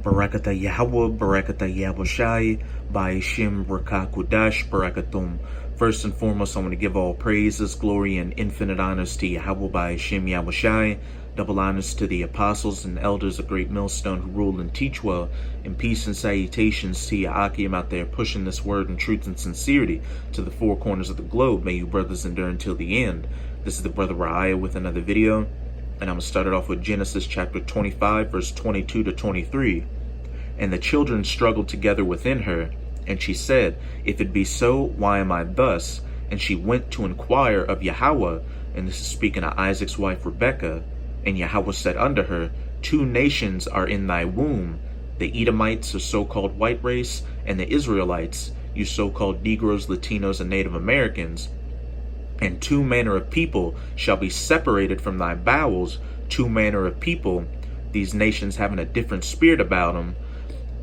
Barakata Yahweh, Barakata Yahushai, Ba'ashim Rakakudash, Barakatum. First and foremost, I want to give all praises, glory, and infinite honors to Yahweh, Ba'ashim Yahushai. Double honors to the apostles and elders of Great Millstone who rule and teach well, and peace and salutations to Ya'akim out there pushing this word in truth and sincerity to the four corners of the globe. May you brothers endure until the end. This is the brother Ra'aya with another video, and I'm going to start it off with Genesis chapter 25, verse 22 to 23. And the children struggled together within her, and she said, If it be so, why am I thus? And she went to inquire of Yahweh, and this is speaking of Isaac's wife Rebekah. And Yahweh said unto her, Two nations are in thy womb, the Edomites, a so-called white race, and the Israelites, you so-called Negroes, Latinos, and Native Americans. And two manner of people shall be separated from thy bowels, two manner of people, these nations having a different spirit about them.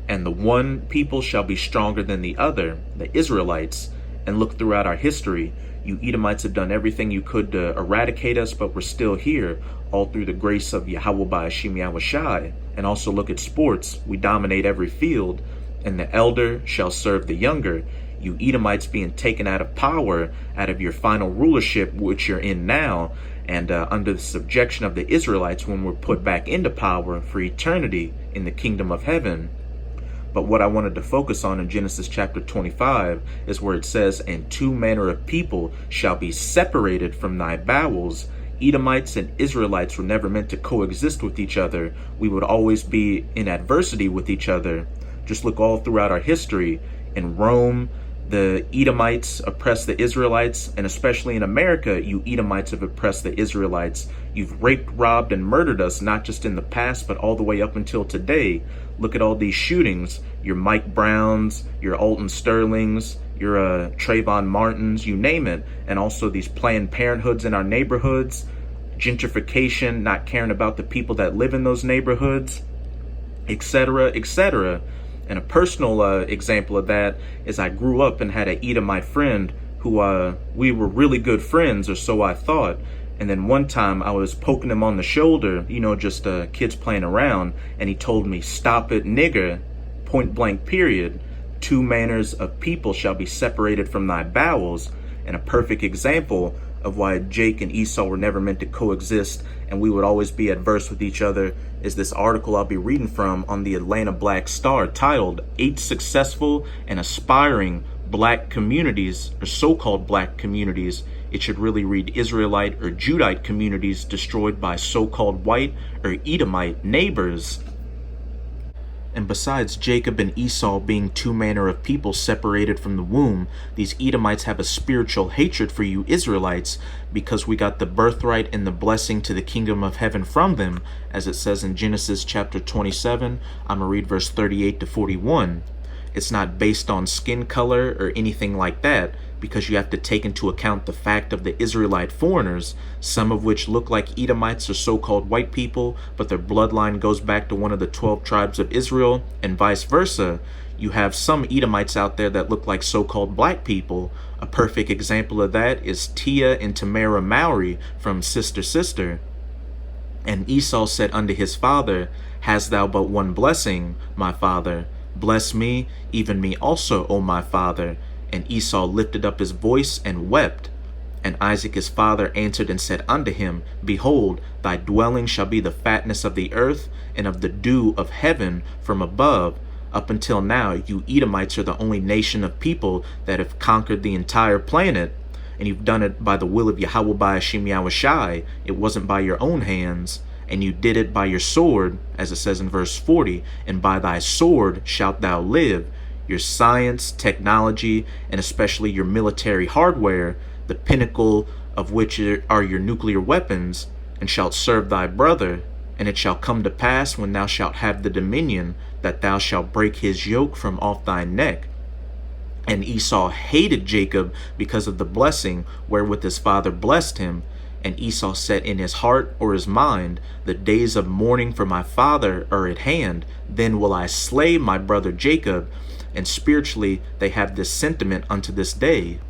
And the one people shall be stronger than the other, the Israelites. And look throughout our history, you Edomites have done everything you could to eradicate us, but we're still here, all through the grace of Yahweh Ba'ashim Yahushai. And also look at sports, we dominate every field, and the elder shall serve the younger. You Edomites being taken out of power, out of your final rulership, which you're in now, and under the subjection of the Israelites when we're put back into power for eternity in the kingdom of heaven. But what I wanted to focus on in Genesis chapter 25 is where it says, And two manner of people shall be separated from thy bowels. Edomites and Israelites were never meant to coexist with each other. We would always be in adversity with each other. Just look all throughout our history. In Rome, the Edomites oppressed the Israelites, and especially in America, you Edomites have oppressed the Israelites. You've raped, robbed, and murdered us, not just in the past, but all the way up until today. Look at all these shootings, your Mike Browns, your Alton Sterlings, your Trayvon Martins, you name it, and also these Planned Parenthoods in our neighborhoods, gentrification, not caring about the people that live in those neighborhoods, etc., etc. And a personal example of that is I grew up and had an Edomite friend who we were really good friends, or so I thought. And then one time I was poking him on the shoulder, you know, just kids playing around, and he told me, Stop it, nigger, point blank period. Two manners of people shall be separated from thy bowels. And a perfect example of why Jake and Esau were never meant to coexist and we would always be adverse with each other is this article I'll be reading from on the Atlanta Black Star titled 8 Successful and Aspiring Black Communities, or so-called black communities. It should really read Israelite or Judite communities destroyed by so-called white or Edomite neighbors. And besides Jacob and Esau being two manner of people separated from the womb, these Edomites have a spiritual hatred for you Israelites because we got the birthright and the blessing to the kingdom of heaven from them, as it says in Genesis chapter 27. I'm going to read verse 38 to 41. It's not based on skin color or anything like that, because you have to take into account the fact of the Israelite foreigners, some of which look like Edomites or so-called white people, but their bloodline goes back to one of the 12 tribes of Israel, and vice versa. You have some Edomites out there that look like so-called black people. A perfect example of that is Tia and Tamara Mowry from Sister Sister. And Esau said unto his father, Hast thou but one blessing, my father? Bless me, even me also, O my father. And Esau lifted up his voice and wept. And Isaac his father answered and said unto him, Behold, thy dwelling shall be the fatness of the earth, and of the dew of heaven from above. Up until now, you Edomites are the only nation of people that have conquered the entire planet. And you've done it by the will of Yahweh Ba'ashim Yahushai. It wasn't by your own hands. And you did it by your sword, as it says in verse 40, and by thy sword shalt thou live. Your science, technology, and especially your military hardware, the pinnacle of which are your nuclear weapons, and shalt serve thy brother. And it shall come to pass, when thou shalt have the dominion, that thou shalt break his yoke from off thy neck. And Esau hated Jacob because of the blessing wherewith his father blessed him. And Esau said in his heart or his mind, The days of mourning for my father are at hand. Then will I slay my brother Jacob. And spiritually, they have this sentiment unto this day.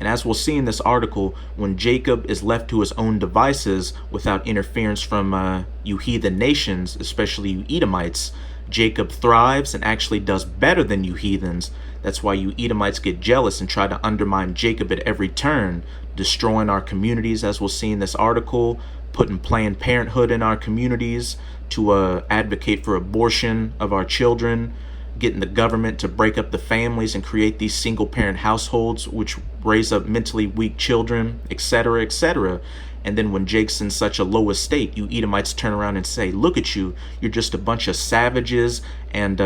And as we'll see in this article, when Jacob is left to his own devices without interference from you heathen nations, especially you Edomites, Jacob thrives and actually does better than you heathens. That's why you Edomites get jealous and try to undermine Jacob at every turn, destroying our communities, as we'll see in this article, putting Planned Parenthood in our communities to advocate for abortion of our children, getting the government to break up the families and create these single-parent households which raise up mentally weak children, etc., etc. And then when Jake's in such a low estate, you Edomites turn around and say, look at you, you're just a bunch of savages and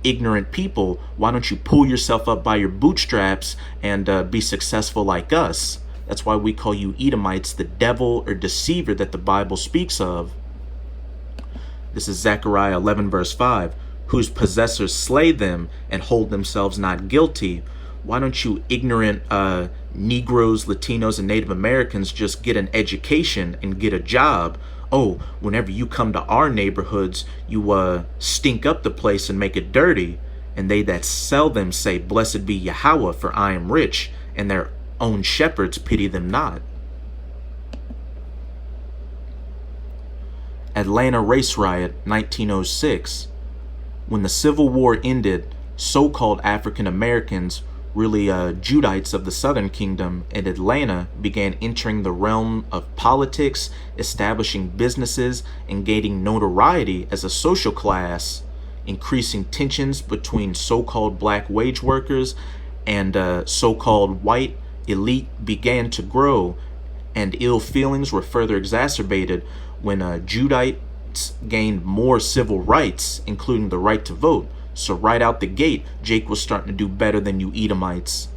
ignorant people. Why don't you pull yourself up by your bootstraps and be successful like us? That's why we call you Edomites the devil or deceiver that the Bible speaks of. This is Zechariah 11 verse 5. Whose possessors slay them and hold themselves not guilty. Why don't you ignorant Negroes, Latinos, and Native Americans just get an education and get a job? Oh, whenever you come to our neighborhoods, you stink up the place and make it dirty. And they that sell them say, blessed be Yahweh, for I am rich, and their own shepherds pity them not. Atlanta Race Riot, 1906. When the Civil War ended, so-called African Americans, really Judites of the Southern Kingdom, in Atlanta began entering the realm of politics, establishing businesses, and gaining notoriety as a social class. Increasing tensions between so-called black wage workers and so-called white elite began to grow, and ill feelings were further exacerbated when Judites gained more civil rights, including the right to vote. So right out the gate, Jake was starting to do better than you Edomites.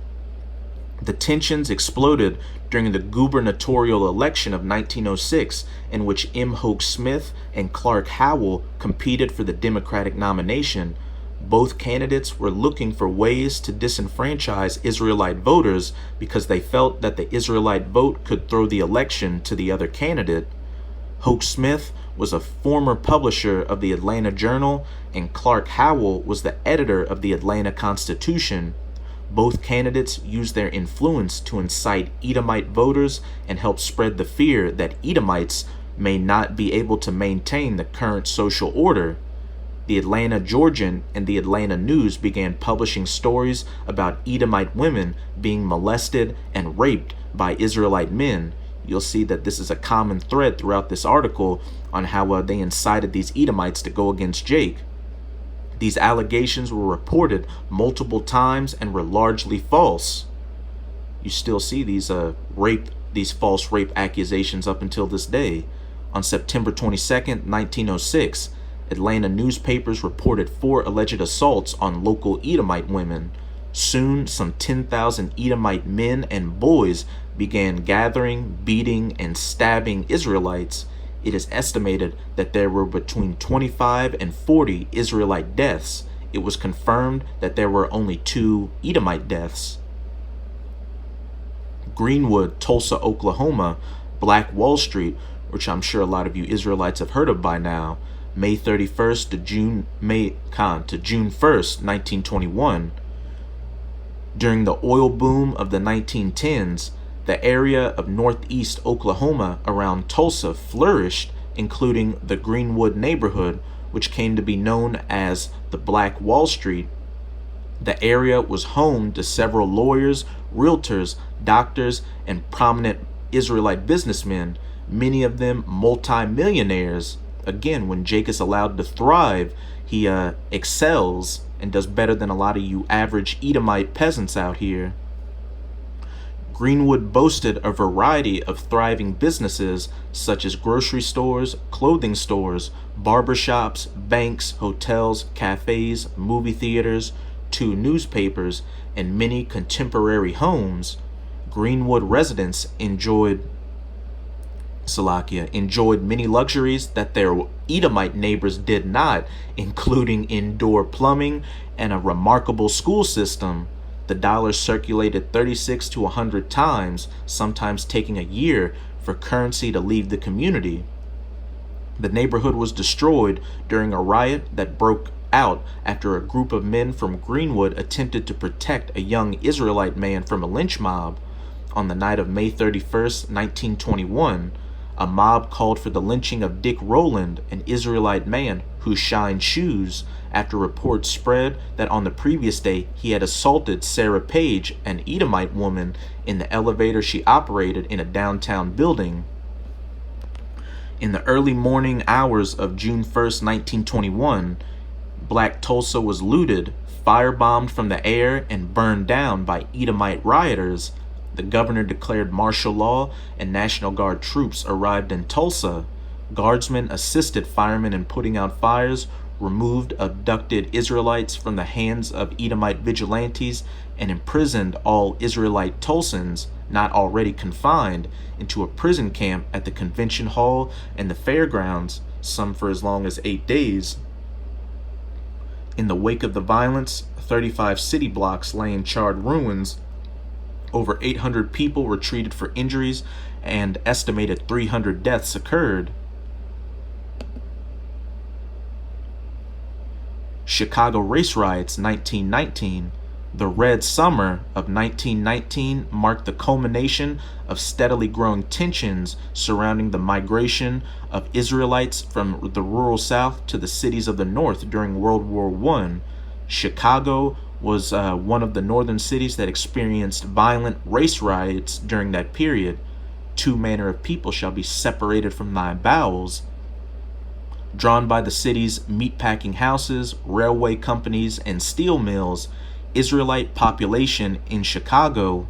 The tensions exploded during the gubernatorial election of 1906, in which M. Hoke Smith and Clark Howell competed for the Democratic nomination. Both candidates were looking for ways to disenfranchise Israelite voters because they felt that the Israelite vote could throw the election to the other candidate. Hoke Smith was a former publisher of the Atlanta Journal, and Clark Howell was the editor of the Atlanta Constitution. Both candidates used their influence to incite Edomite voters and help spread the fear that Edomites may not be able to maintain the current social order. The Atlanta Georgian and the Atlanta News began publishing stories about Edomite women being molested and raped by Israelite men. You'll see that this is a common thread throughout this article on how they incited these Edomites to go against Jake. These allegations were reported multiple times and were largely false. You still see these false rape accusations up until this day. On September 22nd, 1906, Atlanta newspapers reported 4 alleged assaults on local Edomite women. Soon, some 10,000 Edomite men and boys began gathering, beating, and stabbing Israelites. It is estimated that there were between 25 and 40 Israelite deaths. It was confirmed that there were only 2 Edomite deaths. Greenwood, Tulsa, Oklahoma, Black Wall Street, which I'm sure a lot of you Israelites have heard of by now, May 31st to June 1st, 1921. During the oil boom of the 1910s, the area of northeast Oklahoma around Tulsa flourished, including the Greenwood neighborhood, which came to be known as the Black Wall Street. The area was home to several lawyers, realtors, doctors, and prominent Israelite businessmen, many of them multi-millionaires. Again, when Jake is allowed to thrive, he excels and does better than a lot of you average Edomite peasants out here. Greenwood boasted a variety of thriving businesses such as grocery stores, clothing stores, barbershops, banks, hotels, cafes, movie theaters, 2 newspapers, and many contemporary homes. Greenwood residents enjoyed many luxuries that their Edomite neighbors did not, including indoor plumbing and a remarkable school system. The dollar circulated 36 to 100 times, sometimes taking a year for currency to leave the community. The neighborhood was destroyed during a riot that broke out after a group of men from Greenwood attempted to protect a young Israelite man from a lynch mob. on the night of May 31st, 1921, a mob called for the lynching of Dick Rowland, an Israelite man who shined shoes, after reports spread that on the previous day he had assaulted Sarah Page, an Edomite woman, in the elevator she operated in a downtown building. In the early morning hours of June 1st, 1921, Black Tulsa was looted, firebombed from the air, and burned down by Edomite rioters. The governor declared martial law, and National Guard troops arrived in Tulsa. Guardsmen assisted firemen in putting out fires, removed abducted Israelites from the hands of Edomite vigilantes, and imprisoned all Israelite Tulsans not already confined into a prison camp at the convention hall and the fairgrounds, some for as long as 8 days. In the wake of the violence, 35 city blocks lay in charred ruins. Over 800 people were treated for injuries, and estimated 300 deaths occurred. Chicago race riots 1919. The Red Summer of 1919 marked the culmination of steadily growing tensions surrounding the migration of Israelites from the rural South to the cities of the North during World War I. Chicago was one of the northern cities that experienced violent race riots during that period. Two manner of people shall be separated from thy bowels. Drawn by the city's meatpacking houses, railway companies, and steel mills, Israelite population in Chicago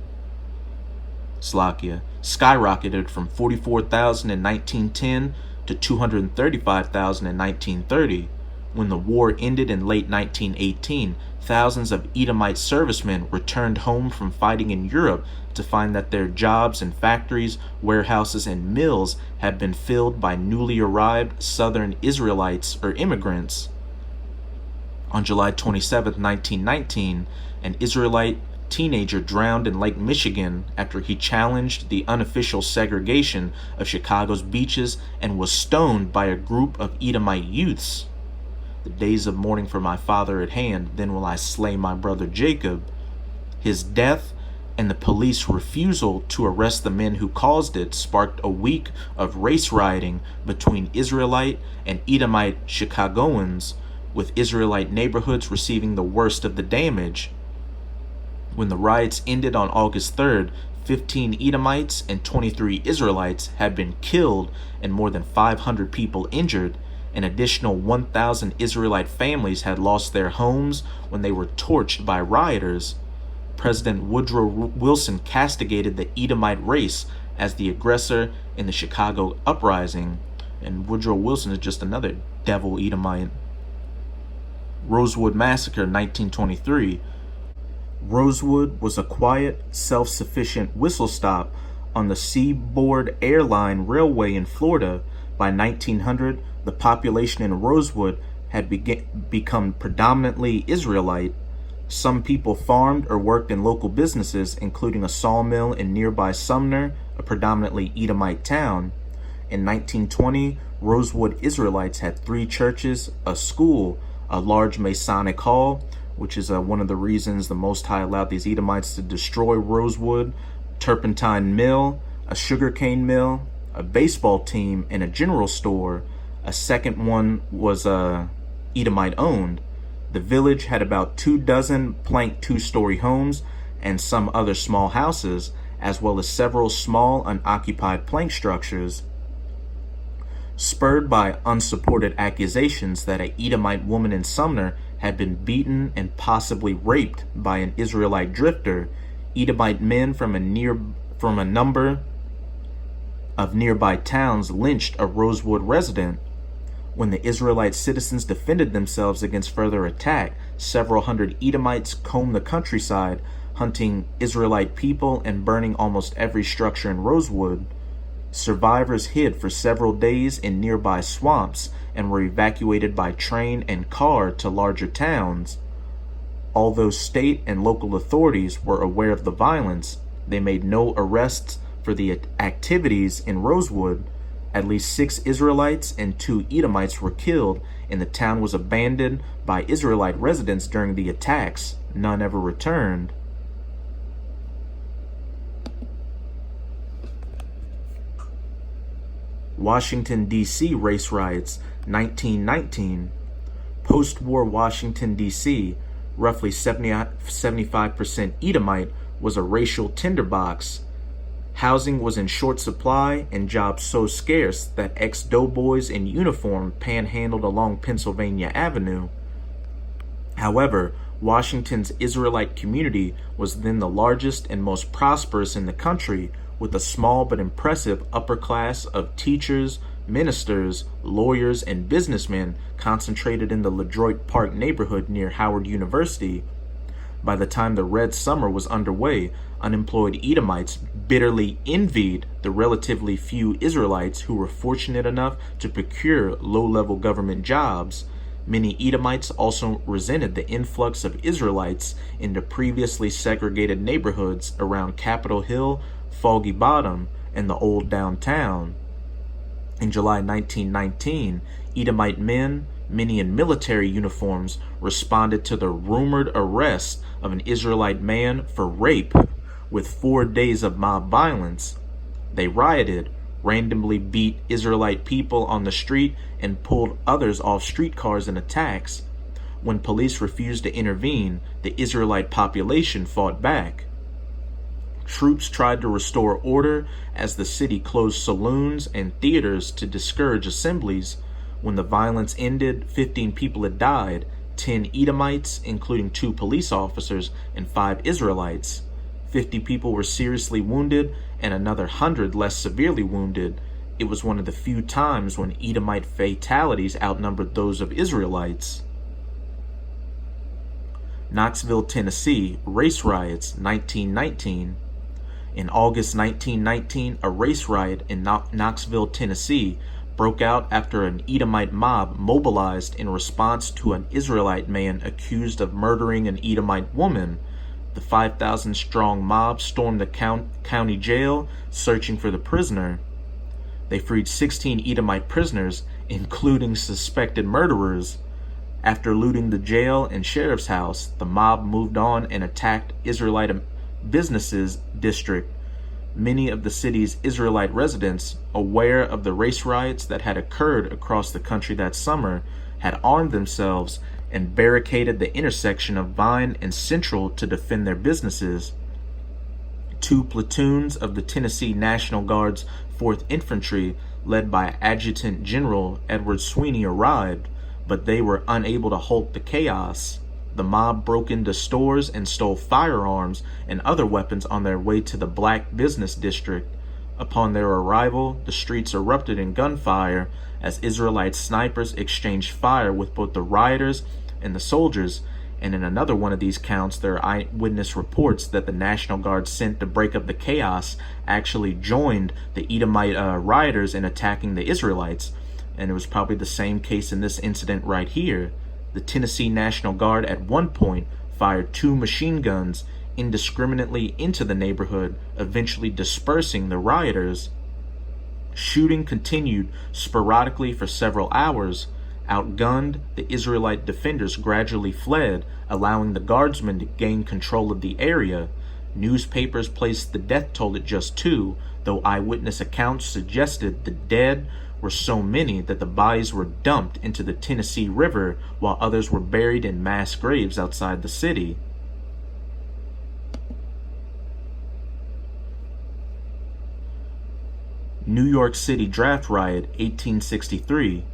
skyrocketed from 44,000 in 1910 to 235,000 in 1930. When the war ended in late 1918, thousands of Edomite servicemen returned home from fighting in Europe to find that their jobs in factories, warehouses, and mills had been filled by newly arrived Southern Israelites or immigrants. On July 27, 1919, an Israelite teenager drowned in Lake Michigan after he challenged the unofficial segregation of Chicago's beaches and was stoned by a group of Edomite youths. The days of mourning for my father at hand, then will I slay my brother Jacob. His death and the police refusal to arrest the men who caused it sparked a week of race rioting between Israelite and Edomite Chicagoans, with Israelite neighborhoods receiving the worst of the damage. When the riots ended on August 3rd, 15 Edomites and 23 Israelites had been killed and more than 500 people injured. An additional 1,000 Israelite families had lost their homes when they were torched by rioters. President Woodrow Wilson castigated the Edomite race as the aggressor in the Chicago uprising, and Woodrow Wilson is just another devil Edomite. Rosewood Massacre 1923. Rosewood was a quiet, self-sufficient whistle stop on the Seaboard Airline Railway in Florida. By 1900, the population in Rosewood had become predominantly Israelite. Some people farmed or worked in local businesses, including a sawmill in nearby Sumner, a predominantly Edomite town. In 1920, Rosewood Israelites had 3 churches, a school, a large Masonic hall, which is one of the reasons the Most High allowed these Edomites to destroy Rosewood, turpentine mill, a sugarcane mill, a baseball team, and a general store. A second one was Edomite owned. The village had about 24 plank 2-story homes and some other small houses, as well as several small unoccupied plank structures. Spurred by unsupported accusations that an Edomite woman in Sumner had been beaten and possibly raped by an Israelite drifter, Edomite men from a number of nearby towns lynched a Rosewood resident. When the Israelite citizens defended themselves against further attack, several hundred Edomites combed the countryside, hunting Israelite people and burning almost every structure in Rosewood. Survivors hid for several days in nearby swamps and were evacuated by train and car to larger towns. Although state and local authorities were aware of the violence, they made no arrests for the activities in Rosewood. At least 6 Israelites and 2 Edomites were killed, and the town was abandoned by Israelite residents during the attacks. None ever returned. Washington, D.C. race riots, 1919. Post-war Washington, D.C., roughly 75% Edomite, was a racial tinderbox. Housing was in short supply and jobs so scarce that ex-doughboys in uniform panhandled along Pennsylvania Avenue. However, Washington's Israelite community was then the largest and most prosperous in the country, with a small but impressive upper class of teachers, ministers, lawyers, and businessmen concentrated in the LeDroit Park neighborhood near Howard University. By the time the Red Summer was underway, unemployed Edomites bitterly envied the relatively few Israelites who were fortunate enough to procure low-level government jobs. Many Edomites also resented the influx of Israelites into previously segregated neighborhoods around Capitol Hill, Foggy Bottom, and the old downtown. In July 1919, Edomite men, many in military uniforms, responded to the rumored arrest of an Israelite man for rape. With 4 days of mob violence, they rioted, randomly beat Israelite people on the street, and pulled others off streetcars in attacks. When police refused to intervene, the Israelite population fought back. Troops tried to restore order as the city closed saloons and theaters to discourage assemblies. When the violence ended, 15 people had died, 10 Edomites, including 2 police officers, and 5 Israelites. 50 people were seriously wounded, and another 100 less severely wounded. It was one of the few times when Edomite fatalities outnumbered those of Israelites. Knoxville, Tennessee, race riots, 1919. In August 1919, a race riot in Knoxville, Tennessee, broke out after an Edomite mob mobilized in response to an Israelite man accused of murdering an Edomite woman. The 5,000-strong mob stormed the county jail, searching for the prisoner. They freed 16 Edomite prisoners, including suspected murderers. After looting the jail and sheriff's house, the mob moved on and attacked Israelite businesses district. Many of the city's Israelite residents, aware of the race riots that had occurred across the country that summer, had armed themselves and barricaded the intersection of Vine and Central to defend their businesses. 2 platoons of the Tennessee National Guard's 4th Infantry, led by Adjutant General Edward Sweeney, arrived, but they were unable to halt the chaos. The mob broke into stores and stole firearms and other weapons on their way to the Black Business District. Upon their arrival, the streets erupted in gunfire as Israelite snipers exchanged fire with both the rioters and the soldiers, and in another one of these counts, there are eyewitness reports that the National Guard sent to break up the chaos actually joined the Edomite rioters in attacking the Israelites, and it was probably the same case in this incident right here. The Tennessee National Guard at one point fired 2 machine guns indiscriminately into the neighborhood, eventually dispersing the rioters. Shooting continued sporadically for several hours. Outgunned, the Israelite defenders gradually fled, allowing the guardsmen to gain control of the area. Newspapers placed the death toll at just 2, though eyewitness accounts suggested the dead were so many that the bodies were dumped into the Tennessee River, while others were buried in mass graves outside the city. New York City Draft Riot, 1863.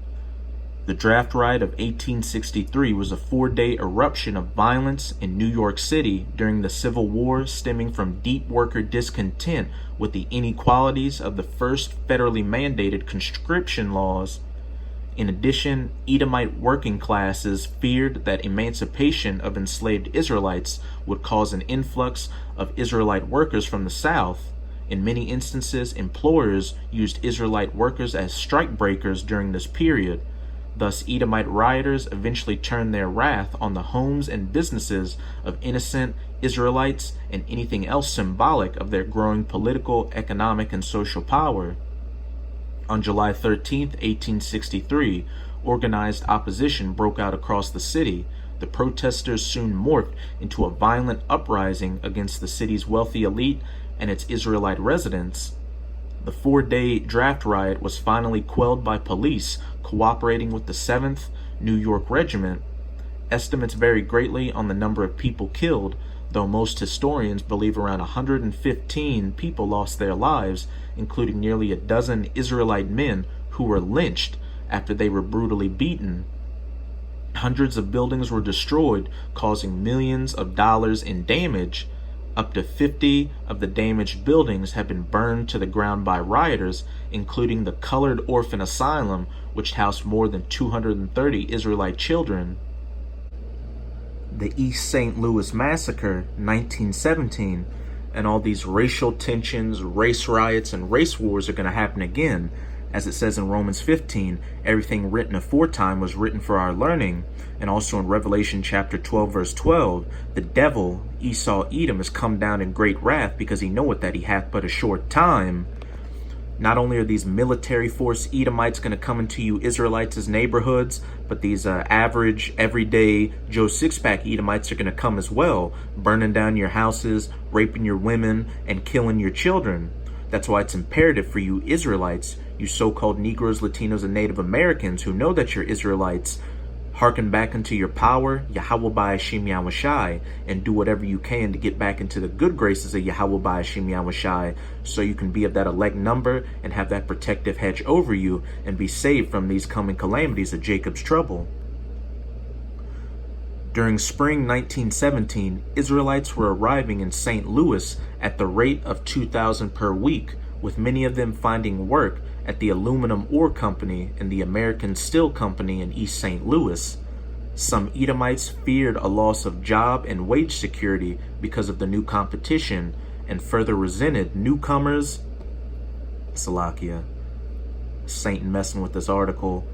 The Draft Riot of 1863 was a 4-day eruption of violence in New York City during the Civil War, stemming from deep worker discontent with the inequalities of the first federally mandated conscription laws. In addition, Edomite working classes feared that emancipation of enslaved Israelites would cause an influx of Israelite workers from the South. In many instances, employers used Israelite workers as strikebreakers during this period. Thus, Edomite rioters eventually turned their wrath on the homes and businesses of innocent Israelites and anything else symbolic of their growing political, economic, and social power. On July 13, 1863, organized opposition broke out across the city. The protesters soon morphed into a violent uprising against the city's wealthy elite and its Israelite residents. The 4-day draft riot was finally quelled by police cooperating with the 7th New York Regiment. Estimates vary greatly on the number of people killed, though most historians believe around 115 people lost their lives, including nearly a dozen Israelite men who were lynched after they were brutally beaten. Hundreds of buildings were destroyed, causing millions of dollars in damage. Up to 50 of the damaged buildings have been burned to the ground by rioters, including the Colored Orphan Asylum, which housed more than 230 Israelite children. The East St. Louis Massacre, 1917, and all these racial tensions, race riots, and race wars are going to happen again. As it says in Romans 15, everything written aforetime was written for our learning. And also in Revelation chapter 12, verse 12, the devil, Esau Edom, is come down in great wrath, because he knoweth that he hath but a short time. Not only are these military force Edomites going to come into you Israelites' neighborhoods, but these average, everyday Joe Sixpack Edomites are going to come as well, burning down your houses, raping your women, and killing your children. That's why it's imperative for you Israelites, you so-called Negroes, Latinos, and Native Americans who know that you're Israelites, hearken back into your power, Yahweh Ba'ashim Yahushai, and do whatever you can to get back into the good graces of Yahweh Ba'ashim Yahushai, so you can be of that elect number and have that protective hedge over you and be saved from these coming calamities of Jacob's trouble. During spring 1917, Israelites were arriving in St. Louis at the rate of 2,000 per week, with many of them finding work at the Aluminum Ore Company and the American Steel Company in East St. Louis. Some Edomites feared a loss of job and wage security because of the new competition, and further resented newcomers. Salakia, Satan messing with this article.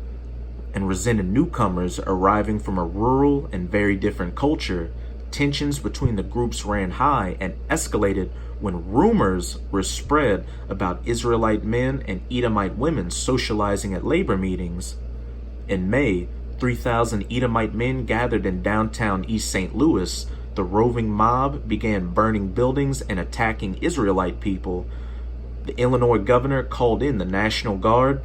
And resented newcomers arriving from a rural and very different culture. Tensions between the groups ran high and escalated when rumors were spread about Israelite men and Edomite women socializing at labor meetings. In May, 3,000 Edomite men gathered in downtown East St. Louis. The roving mob began burning buildings and attacking Israelite people. The Illinois governor called in the National Guard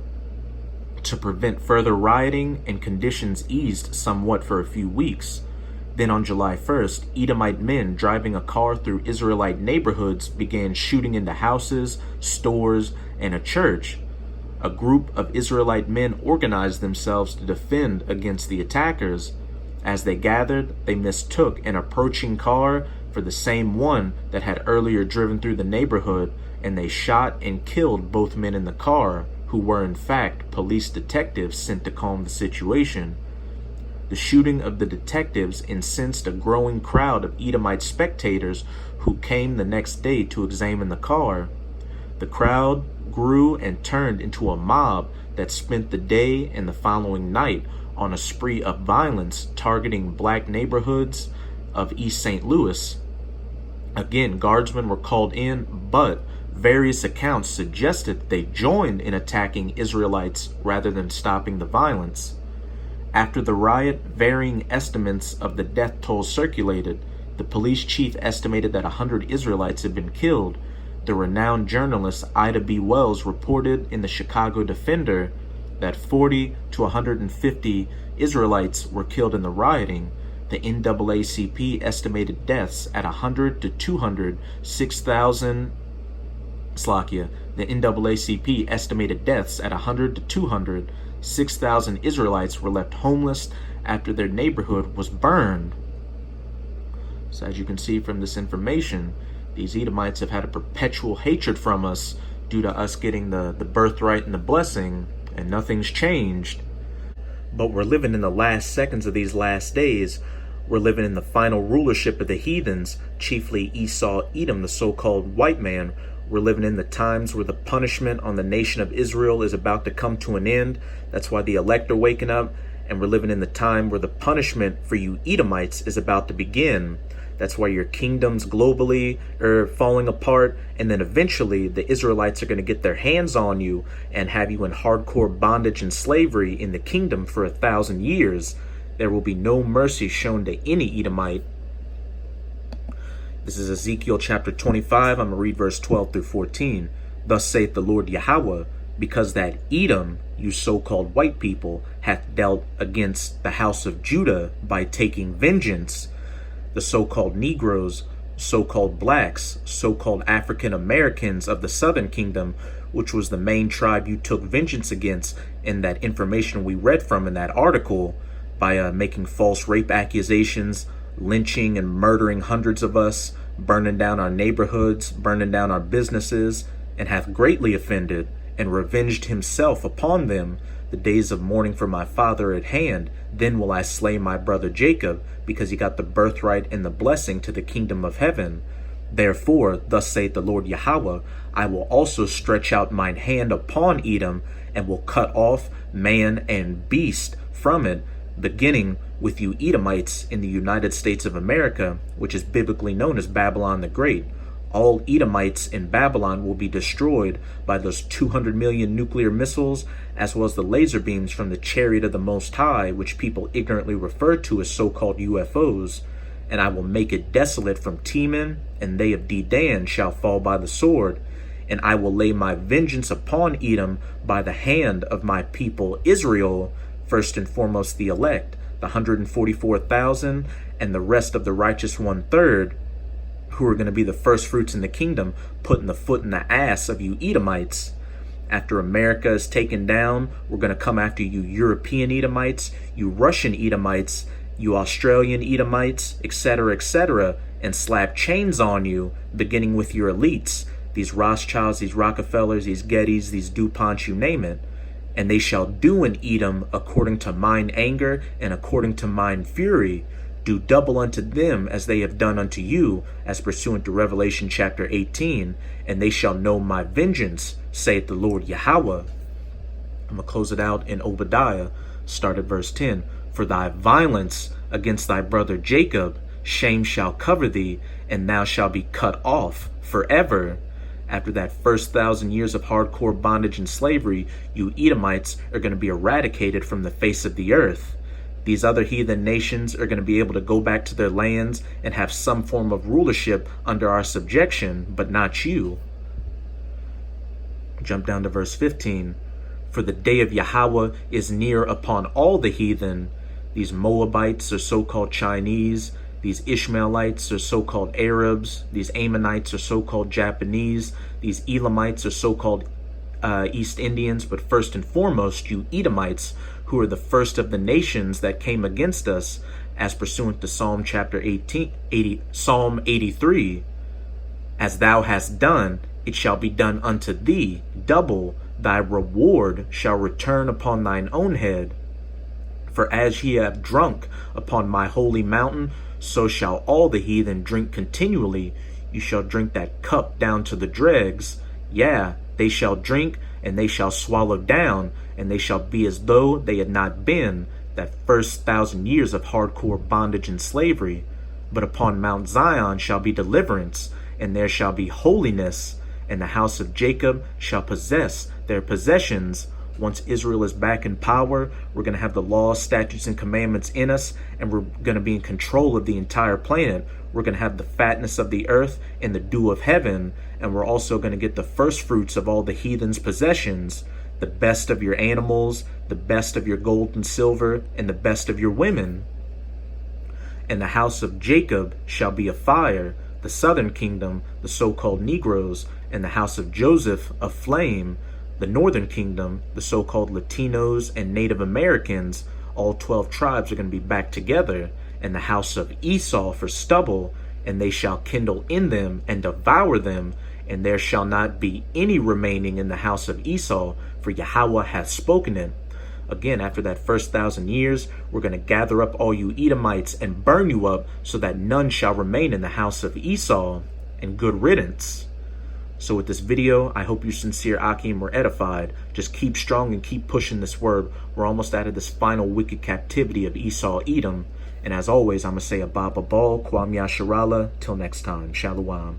to prevent further rioting, and conditions eased somewhat for a few weeks. Then on July 1st, Edomite men driving a car through Israelite neighborhoods began shooting into houses, stores, and a church. A group of Israelite men organized themselves to defend against the attackers. As they gathered, they mistook an approaching car for the same one that had earlier driven through the neighborhood, and they shot and killed both men in the car, who were in fact police detectives sent to calm the situation. The shooting of the detectives incensed a growing crowd of Edomite spectators who came the next day to examine the car. The crowd grew and turned into a mob that spent the day and the following night on a spree of violence targeting black neighborhoods of East St. Louis. Again, guardsmen were called in, but various accounts suggested they joined in attacking Israelites rather than stopping the violence. After the riot, varying estimates of the death toll circulated. The police chief estimated that 100 Israelites had been killed. The renowned journalist Ida B. Wells reported in the Chicago Defender that 40 to 150 Israelites were killed in the rioting. The NAACP estimated deaths at 100 to 200, 6,000. The NAACP estimated deaths at 100 to 200. 6,000 Israelites were left homeless after their neighborhood was burned. So as you can see from this information, these Edomites have had a perpetual hatred from us due to us getting the birthright and the blessing, and nothing's changed. But we're living in the last seconds of these last days. We're living in the final rulership of the heathens, chiefly Esau Edom, the so-called white man. We're living in the times where the punishment on the nation of Israel is about to come to an end. That's why the elect are waking up. And we're living in the time where the punishment for you Edomites is about to begin. That's why your kingdoms globally are falling apart. And then eventually the Israelites are going to get their hands on you and have you in hardcore bondage and slavery in the kingdom for 1,000 years. There will be no mercy shown to any Edomite. This is Ezekiel chapter 25. I'm going to read verse 12 through 14. Thus saith the Lord Yahweh, because that Edom, you so-called white people, hath dealt against the house of Judah by taking vengeance, the so-called Negroes, so-called blacks, so-called African Americans of the Southern Kingdom, which was the main tribe you took vengeance against in that information we read from in that article, by making false rape accusations, lynching and murdering hundreds of us, burning down our neighborhoods, burning down our businesses, and hath greatly offended and revenged himself upon them. The days of mourning for my father at hand, then will I slay my brother Jacob, because he got the birthright and the blessing to the kingdom of heaven. Therefore, thus saith the Lord Yahweh, I will also stretch out mine hand upon Edom, and will cut off man and beast from it, beginning with you Edomites in the United States of America, which is biblically known as Babylon the Great. All Edomites in Babylon will be destroyed by those 200 million nuclear missiles, as well as the laser beams from the chariot of the Most High, which people ignorantly refer to as so-called UFOs. And I will make it desolate from Teman, and they of Dedan shall fall by the sword. And I will lay my vengeance upon Edom by the hand of my people Israel, first and foremost the elect, the 144,000, and the rest of the righteous 1/3, who are going to be the first fruits in the kingdom, putting the foot in the ass of you Edomites. After America is taken down, we're going to come after you European Edomites, you Russian Edomites, you Australian Edomites, etc., and slap chains on you, beginning with your elites, these Rothschilds, these Rockefellers, these Gettys, these DuPonts, you name it. And they shall do in Edom according to mine anger and according to mine fury, do double unto them as they have done unto you, as pursuant to Revelation chapter 18, and they shall know my vengeance, saith the Lord Yahweh. I'm going to close it out in Obadiah, start at verse 10. For thy violence against thy brother Jacob, shame shall cover thee, and thou shalt be cut off forever. After that first 1,000 years of hardcore bondage and slavery, you Edomites are going to be eradicated from the face of the earth. These other heathen nations are going to be able to go back to their lands and have some form of rulership under our subjection, but not you. Jump down to verse 15. For the day of Yahweh is near upon all the heathen. These Moabites are so-called Chinese. These Ishmaelites are so-called Arabs. These Ammonites are so-called Japanese. These Elamites are so-called East Indians. But first and foremost, you Edomites, who are the first of the nations that came against us, as pursuant to Psalm chapter Psalm 83. As thou hast done, it shall be done unto thee. Double thy reward shall return upon thine own head. For as ye have drunk upon my holy mountain, so shall all the heathen drink continually. You shall drink that cup down to the dregs. Yeah, they shall drink, and they shall swallow down, and they shall be as though they had not been, that first 1,000 years of hardcore bondage and slavery. But upon Mount Zion shall be deliverance, and there shall be holiness, and the house of Jacob shall possess their possessions. Once Israel is back in power, we're going to have the laws, statutes, and commandments in us, and we're going to be in control of the entire planet. We're going to have the fatness of the earth and the dew of heaven, and we're also going to get the first fruits of all the heathen's possessions, the best of your animals, the best of your gold and silver, and the best of your women. And the house of Jacob shall be a fire, the southern kingdom, the so-called Negroes, and the house of Joseph a flame, the northern kingdom, the so-called Latinos and Native Americans. All 12 tribes are going to be back together, and the house of Esau for stubble, and they shall kindle in them and devour them, and there shall not be any remaining in the house of Esau, for Yahweh hath spoken it. Again, after that first 1,000 years, we're going to gather up all you Edomites and burn you up, so that none shall remain in the house of Esau, and good riddance. So with this video, I hope you sincere Akim were edified. Just keep strong and keep pushing this word. We're almost out of this final wicked captivity of Esau Edom. And as always, I'm going to say Abba Babal, Kwam Yasharala. Till next time, Shalom.